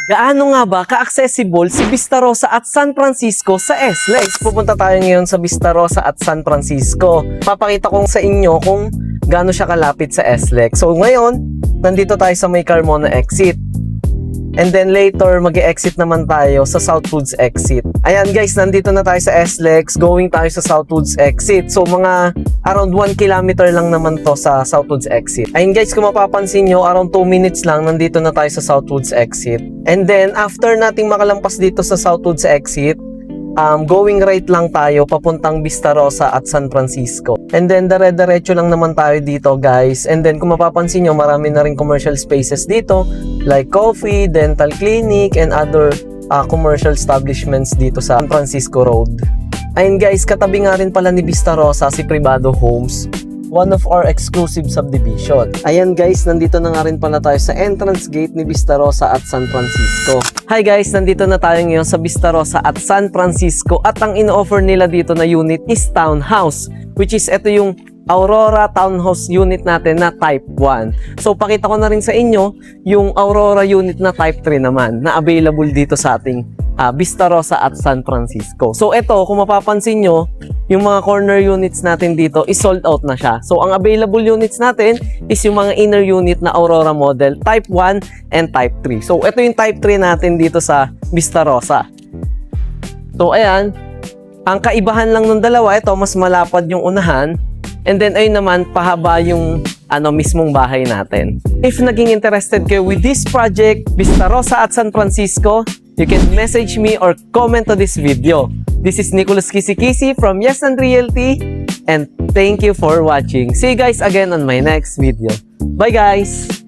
Gaano nga ba ka-accessible si Vista Rosa at San Francisco sa SLEX? Pupunta tayo ngayon sa Vista Rosa at San Francisco. Papakita ko sa inyo kung gaano siya kalapit sa SLEX. So ngayon, nandito tayo sa may Carmona exit. And then later, mag-e-exit naman tayo sa Southwoods exit. Ayan guys, nandito na tayo sa SLEX, going tayo sa Southwoods exit. So mga around 1 kilometer lang naman to sa Southwoods exit. Ayun guys, kung mapapansin nyo, around 2 minutes lang, nandito na tayo sa Southwoods exit. And then, after nating makalampas dito sa Southwoods exit, going right lang tayo papuntang Vista Rosa at San Francisco. And then dire-diretso lang naman tayo dito guys. And then kung mapapansin nyo, marami na rin commercial spaces dito like coffee, dental clinic, and other commercial establishments dito sa San Francisco Road. Ayun guys, katabi nga rin pala ni Vista Rosa si Privado Homes, one of our exclusive subdivision. Ayan guys, nandito na nga rin pala tayo sa entrance gate ni Vista Rosa at San Francisco. Hi guys, nandito na tayo ngayon sa Vista Rosa at San Francisco at ang ino-offer nila dito na unit is townhouse, which is ito yung Aurora Townhouse unit natin na Type 1. So pakita ko na rin sa inyo yung Aurora unit na Type 3 naman na available dito sa ating Vista Rosa at San Francisco. So ito, kung mapapansin nyo, yung mga corner units natin dito is sold out na siya. So ang available units natin is yung mga inner unit na Aurora model Type 1 and Type 3. So ito yung Type 3 natin dito sa Vista Rosa. So ayan, ang kaibahan lang ng dalawa, ito mas malapad yung unahan. And then ayun naman, pahaba yung mismong bahay natin. If naging interested kayo with this project, Vista Rosa at San Francisco, you can message me or comment to this video. This is Nicholas Kisi-Kisi from Yes and Realty, and thank you for watching. See you guys again on my next video. Bye guys!